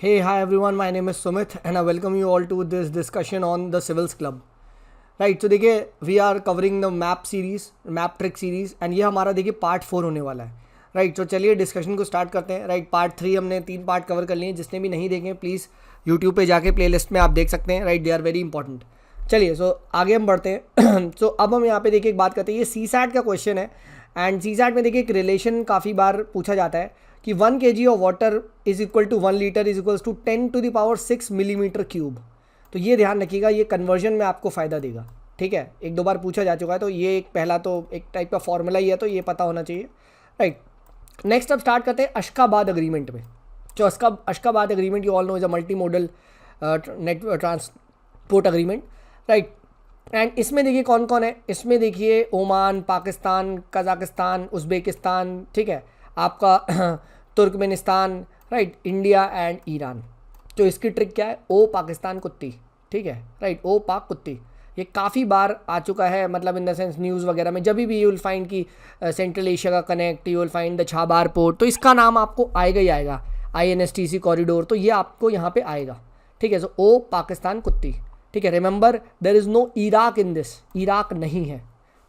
Hey, hi everyone, my name is Sumit and I welcome you all to this discussion on the Civils Club. Right तो देखिए we are covering the map series, map trick series and ये हमारा देखिए part 4 होने वाला है. Right तो चलिए डिस्कशन को स्टार्ट करते हैं. राइट पार्ट 3 हमने 3 पार्ट कवर कर लिए हैं. जिसने भी नहीं देखे प्लीज़ यूट्यूब पे जाके प्लेलिस्ट में आप देख सकते हैं. Right they are very important. चलिए सो आगे हम बढ़ते हैं. सो अब हम यहाँ पे देखिए एक बात करते हैं. ये सी सैट का क्वेश्चन है एंड सी सैट में देखिए एक रिलेशन काफ़ी बार पूछा जाता है कि 1 kg of water is equal to 1 litre is equals to 10⁻⁶ millimetre cube. तो ये ध्यान रखिएगा, ये कन्वर्जन में आपको फ़ायदा देगा. ठीक है, एक दो बार पूछा जा चुका है तो ये एक पहला तो एक टाइप का फॉर्मूला ही है, तो ये पता होना चाहिए. राइट नेक्स्ट अब स्टार्ट करते हैं अशकाबाद अग्रीमेंट में. जो Ashgabat agreement you all know is a multi modal net transport agreement. Right and इसमें देखिए कौन कौन है. इसमें देखिए ओमान, पाकिस्तान, कजाकिस्तान, उज़्बेकिस्तान, ठीक है, आपका Turkmenistan, right, India and Iran. तो इसकी ट्रिक क्या है? ओ पाकिस्तान कुत्ती. ठीक है, राइट, ओ पाक कुत्ती. ये काफ़ी बार आ चुका है, मतलब इन द सेंस न्यूज़ वगैरह में जब भी यू विल फाइंड कि सेंट्रल एशिया का connect, you will find the Chabahar port, तो इसका नाम आपको आएगा ही आएगा. INSTC कॉरिडोर, तो ये आपको यहाँ पे आएगा. ठीक है, सो ओ पाकिस्तान कुत्ती. ठीक है, remember there is no Iraq in this, Iraq नहीं है.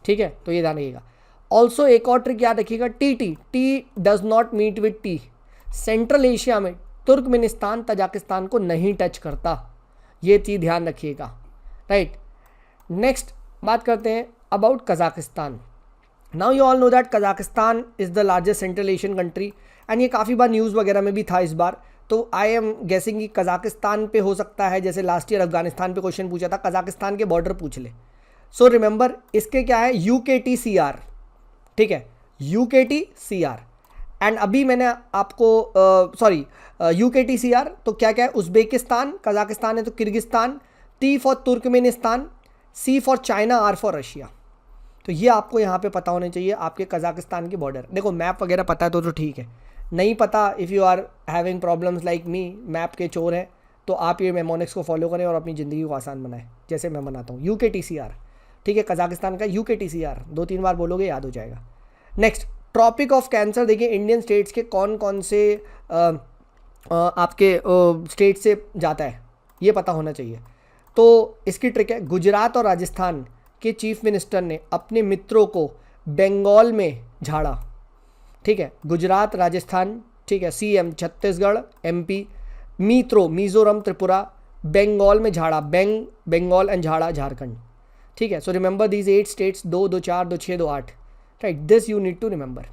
ठीक है, तो ये ध्यान रखिएगा. ऑल्सो एक और ट्रिक याद रखिएगा, T does not meet with T. Central Asia में तुर्कमेनिस्तान तजाकिस्तान को नहीं टच करता. ये चीज़ ध्यान रखिएगा. राइट नेक्स्ट बात करते हैं about Kazakhstan. Now you all know that Kazakhstan is the largest central Asian country and ये काफ़ी बार न्यूज़ वगैरह में भी था इस बार. तो आई एम गेसिंग कि कजाकिस्तान पे हो सकता है, जैसे लास्ट ईयर अफगानिस्तान पे क्वेश्चन पूछा था, कजाकिस्तान के बॉर्डर पूछ ले. सो रिमेंबर इसके क्या है, UKTCR. ठीक है, UKTCR. एंड अभी मैंने आपको सॉरी UKTCR तो क्या क्या है, उज़्बेकिस्तान, कजाकिस्तान है तो Kyrgyzstan, T for Turkmenistan, C for China, R for Russia. तो ये आपको यहाँ पे पता होने चाहिए आपके कजाकिस्तान के बॉर्डर. देखो मैप वगैरह पता है तो ठीक है, नहीं पता if you are having problems like me, map के चोर हैं, तो आप ये मेमोनिक्स को फॉलो करें और अपनी ज़िंदगी को आसान बनाएं जैसे मैं बनाता हूँ. UKTCR. ठीक है, कजाकिस्तान का UKTCR 2-3 बार बोलोगे याद हो जाएगा. Next tropic of cancer. देखिए इंडियन स्टेट्स के कौन कौन से आपके स्टेट से जाता है ये पता होना चाहिए. तो इसकी ट्रिक है, गुजरात और राजस्थान के चीफ मिनिस्टर ने अपने मित्रों को बंगाल में झाड़ा. ठीक है, गुजरात, राजस्थान, ठीक है, CM छत्तीसगढ़, MP, मिजोरम, त्रिपुरा, बंगाल में झाड़ा, बंगाल एंड झाड़ा झारखंड. ठीक है, so remember these 8 states, 2, 2, 4, 2, 6, 2, 8. Right this you need to remember.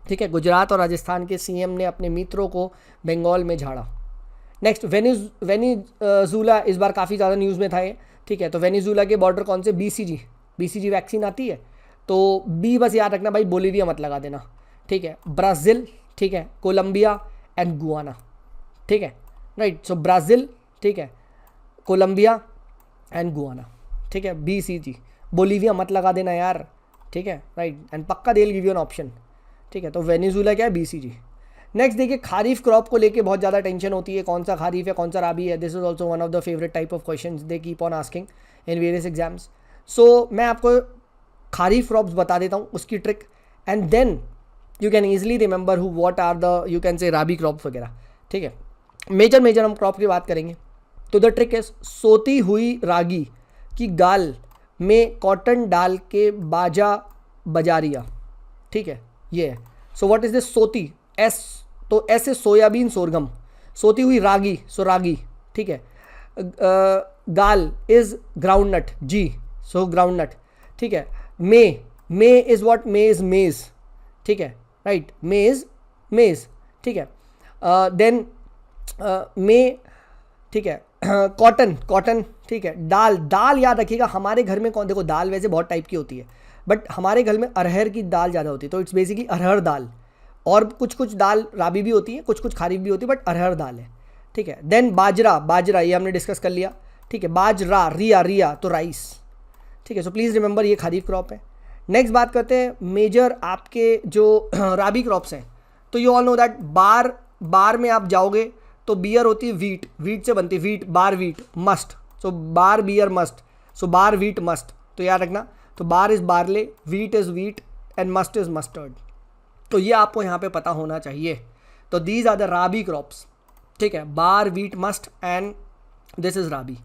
ठीक है, गुजरात और राजस्थान के CM ने अपने मित्रों को बंगाल में झाड़ा. नेक्स्ट वेनेजुला, इस बार काफ़ी ज़्यादा न्यूज़ में था ये. ठीक है, तो वेनेजुला के बॉर्डर कौन से, BCG वैक्सीन आती है तो B बस याद रखना भाई, बोलीविया मत लगा देना. ठीक है, ब्राज़ील, ठीक है, कोलंबिया एंड गुआना. ठीक है, राइट, सो ब्राज़ील, ठीक है, कोलंबिया एंड गुआना. ठीक है, BCG, बोलीविया मत लगा देना यार. ठीक है, राइट, एंड पक्का दे will give you an option. ठीक है, तो वेनेजुला क्या है, BCG. नेक्स्ट देखिए खारीफ क्रॉप को लेके बहुत ज़्यादा टेंशन होती है, कौन सा खारीफ है कौन सा राबी है. This is also one of the favourite type of question they keep on asking in various exams. So मैं आपको खारीफ क्रॉप्स बता देता हूँ, उसकी trick, and then you can easily remember who what are the you can say rabi crops वगैरह. ठीक है, major हम क्रॉप की बात करेंगे. तो द ट्रिक इज, सोती हुई रागी की गाल में कॉटन डाल के बाजा बजारिया. ठीक है, ये है. सो व्हाट इज दिस सोती, एस, तो ऐसे सोयाबीन, सोरगम, सोती हुई रागी, सो रागी. ठीक है, गाल is ground nut, G, so ground nut. ठीक है, मे इज व्हाट, मे इज मेज. ठीक है, राइट, मेज. ठीक है, देन मे, ठीक है, कॉटन. ठीक है, दाल याद रखिएगा. हमारे घर में कौन, देखो दाल वैसे बहुत टाइप की होती है बट हमारे घर में अरहर की दाल ज़्यादा होती है, तो इट्स बेसिकली अरहर दाल. और कुछ दाल राबी भी होती है, कुछ खारीफ भी होती है, बट अरहर दाल है. ठीक है, देन बाजरा ये हमने डिस्कस कर लिया. ठीक है, बाजरा, रिया तो राइस. ठीक है, सो प्लीज़ रिमेंबर ये खारीफ क्रॉप है. नेक्स्ट बात करते हैं मेजर आपके जो राबी क्रॉप्स हैं. तो यू ऑल नो दैट बार में आप जाओगे तो बियर होती है वीट से बनती है, bar wheat must. So bar beer must, so bar wheat must. तो याद रखना, तो bar is barley, wheat is wheat and must is mustard. तो ये आपको यहाँ पे पता होना चाहिए. तो these are the rabi crops. ठीक है, bar wheat must and this is rabi.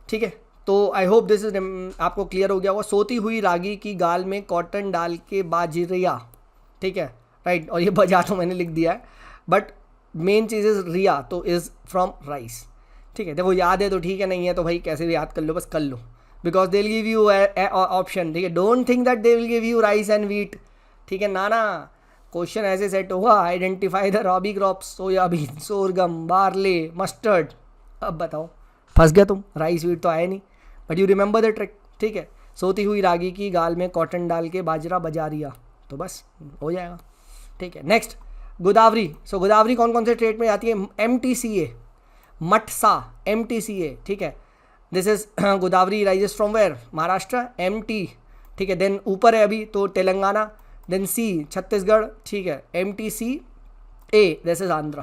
ठीक है, तो आई होप दिस इज आपको क्लियर हो गया होगा। सोती हुई रागी की गाल में कॉटन डाल के बाजरिया, ठीक है राइट, और ये बजा तो मैंने लिख दिया है बट मेन चीज़ इज़ रिया, तो इज़ फ्रॉम राइस। ठीक है, देखो याद है तो ठीक है, नहीं है तो भाई कैसे भी याद कर लो, बस कर लो, because they will give you option. ठीक है, don't think that they will give you rice and wheat. ठीक है ना, क्वेश्चन ऐसे सेट होगा, identify the rabi crops, soybean, sorghum, barley, mustard. अब बताओ, फंस गया तुम, राइस वीट तो आया नहीं, but you remember the trick. ठीक है, सोती हुई रागी की गाल में कॉटन डाल के बाजरा बजा रिया, तो बस हो जाएगा। ठीक है, नेक्स्ट गोदावरी। सो गोदावरी कौन कौन से स्टेट में आती है? MTCA, मटसा, MTCA। ठीक है, this is Godavari rises from where? Maharashtra, MT। ठीक है, देन ऊपर है अभी तो तेलंगाना, देन C छत्तीसगढ़। ठीक है, MTCA, this is Andhra.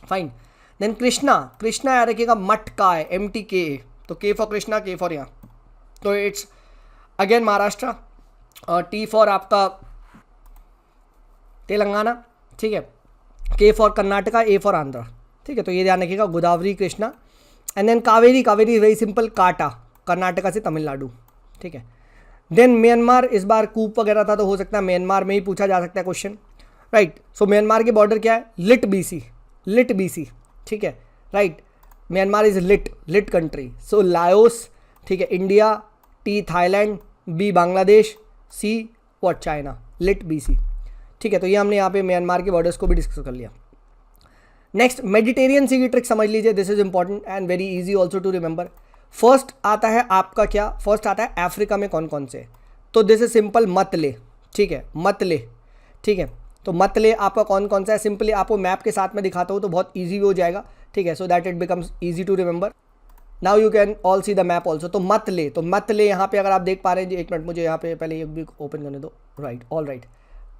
Fine, then Krishna, Krishna याद रखिएगा मठ का है, MTKA, तो K for Krishna, K for यहाँ, तो इट्स अगेन महाराष्ट्र, और T फॉर आपका तेलंगाना। ठीक है, K for Karnataka, A for Andhra. ठीक है, तो ये ध्यान रखिएगा, Godavari, Krishna. And then Kaveri, Kaveri very simple, काटा, कर्नाटका से तमिलनाडु। ठीक है, देन म्यांमार, इस बार कूप वगैरह था तो हो सकता है म्यांमार में ही पूछा जा सकता है क्वेश्चन, राइट। सो म्यांमार के बॉर्डर क्या है? Lit BC, lit BC। ठीक है, right, Myanmar is lit country. So Laos, ठीक है, India, T Thailand, B Bangladesh, C what China, lit BC। ठीक है, तो ये हमने यहाँ पे म्यांमार के बॉर्डर्स को भी डिस्कस कर लिया। नेक्स्ट, मेडिटेरियन सी की ट्रिक समझ लीजिए, this is important and very easy also to remember. First आता है आपका क्या? फर्स्ट आता है अफ्रीका में कौन कौन से, तो दिस इज सिंपल, मतले। ठीक है, मतले। ठीक है, तो मतले आपका कौन कौन सा है? सिंपली आपको मैप के साथ में दिखाता हूँ तो बहुत ईजी हो जाएगा। ठीक है, so that it becomes easy to remember. Now you can all see the map also. तो मतले, तो मतले यहाँ पे अगर आप देख पा रहे हैं, एक मिनट मुझे यहाँ पे पहले ये भी ओपन करने दो, राइट, ऑल राइट।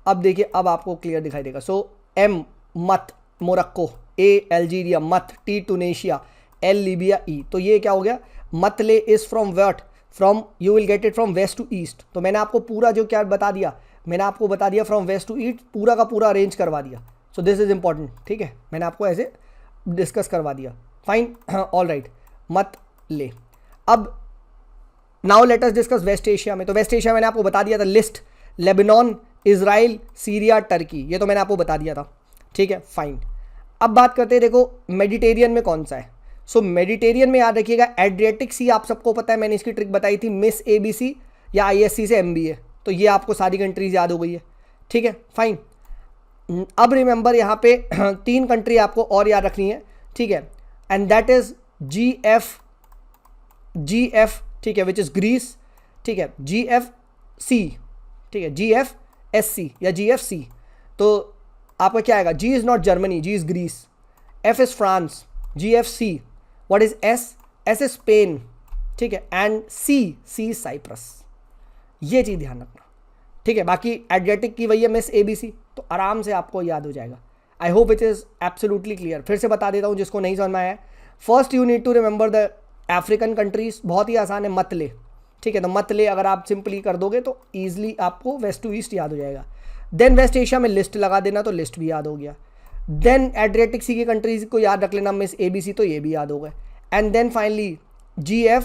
अब देखिए, अब आपको क्लियर दिखाई देगा। सो M मत मोरक्को, A अल्जीरिया, मत T Tunisia, L Libya, E, तो ये क्या हो गया? मतले is from what? From, you will get it from west to east. तो मैंने आपको पूरा जो क्या बता दिया, मैंने आपको बता दिया फ्रॉम वेस्ट टू ईस्ट, पूरा का पूरा अरेंज करवा दिया। So this is important. ठीक है, मैंने आपको ऐसे डिस्कस करवा दिया। फाइन, ऑल राइट, मत ले। अब now let us discuss West Asia में। तो वेस्ट एशिया मैंने आपको बता दिया था, list, Lebanon, Israel, Syria, Turkey, ये तो मैंने आपको बता दिया था। ठीक है, फाइन। अब बात करते हैं, देखो मेडिटेरियन में कौन सा है। सो मेडिटेरियन में याद रखिएगा एड्रियाटिक सी, आप सबको पता है, मैंने इसकी ट्रिक बताई थी, मिस ABC या ISC से MBA, तो ये आपको सारी कंट्रीज याद हो गई है। ठीक है, फाइन। अब रिमेंबर यहाँ पे 3 कंट्री आपको और याद रखनी है। ठीक है, एंड दैट इज GF, ठीक है, विच इज ग्रीस। ठीक है, GFC, ठीक है, GFSC या GFC, तो आपका क्या आएगा? G is not Germany, G is Greece, F is France, GFC, what is S? S is Spain. ठीक है, एंड C साइप्रस, ये चीज़ ध्यान रखना। ठीक है, बाकी एड्रियाटिक की वही है मिस ABC, तो आराम से आपको याद हो जाएगा। I hope it is absolutely clear. फिर से बता देता हूँ जिसको नहीं समझ में आया है। First you need to remember the African countries, बहुत ही आसान है, मतले। ठीक है, तो मतले अगर आप सिंपली कर दोगे तो ईजिली आपको वेस्ट टू ईस्ट याद हो जाएगा। देन वेस्ट एशिया में लिस्ट लगा देना, तो लिस्ट भी याद हो गया। देन एड्रियाटिक सी की कंट्रीज को याद रख लेना, मिस ABC, तो ये भी याद हो गए। एंड देन फाइनली GF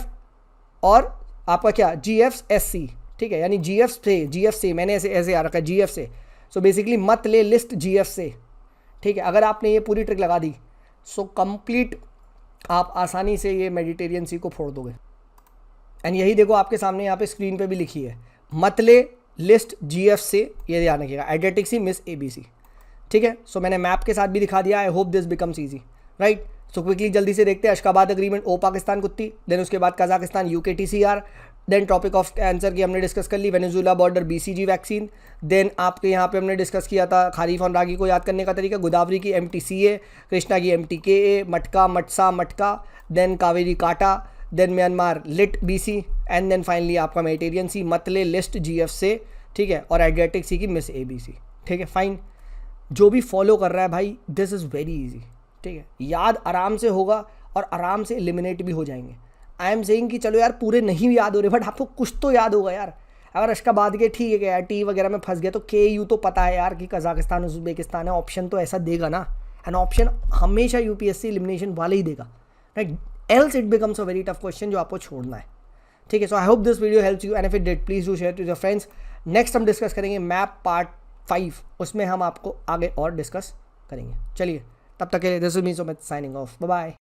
और आपका क्या? GFSC। ठीक है, यानी GF से मैंने ऐसे याद रखा है, GF से। सो बेसिकली मत ले, लिस्ट GF से। ठीक है, अगर आपने ये पूरी ट्रिक लगा दी सो कंप्लीट आप आसानी से ये मेडिटेरियन सी को फोड़ दोगे। एंड यही देखो आपके सामने यहाँ पे स्क्रीन पे भी लिखी है, मतले लिस्ट GF से, ये ध्यान रखिएगा, एड्रियाटिक सी मिस ABC। ठीक है, सो मैंने मैप के साथ भी दिखा दिया। I hope this becomes easy, right. So quickly जल्दी से देखते हैं, अशकाबाद एग्रीमेंट, ओ पाकिस्तान कुत्ती, देन उसके बाद Kazakhstan, UK TCR, then topic of answer की हमने डिस्कस कर ली, Venezuela border, BCG vaccine. Then आपके यहाँ पे हमने डिस्कस किया था खारीफ और रागी को याद करने का तरीका, गोदावरी की MTCA, कृष्णा की MTKA, मटका मटसा मटका, देन कावेरी काटा, then Myanmar lit BC, and then finally आपका मेडिटेरियन सी, मतले लिस्ट GF से। ठीक है, और एड्रियाटिक सी की मिस ABC। ठीक है, फाइन। जो भी फॉलो कर रहा है भाई, दिस इज़ वेरी इजी। ठीक है, याद आराम से होगा और आराम से एलिमिनेट भी हो जाएंगे। आई एम सेइंग कि चलो यार पूरे नहीं भी याद हो रहे, बट आपको कुछ तो याद होगा यार। अगर अशकाबाद के ठीक है यार, T वगैरह में फंस गया तो KU तो पता है यार कि कजाकिस्तान उज़्बेकिस्तान है, ऑप्शन तो ऐसा देगा ना। एंड ऑप्शन हमेशा यूपीएससी एलिमिनेशन वाले ही देगा, right, else it becomes a very tough question जो आपको छोड़ना है, ठीक है. So I hope this video helps you and if it did please do share to your friends. Next हम डिस्कस करेंगे मैप पार्ट 5, उसमें हम आपको आगे और डिस्कस करेंगे. चलिए तब तक के लिए this is me Sumit signing off. Bye bye.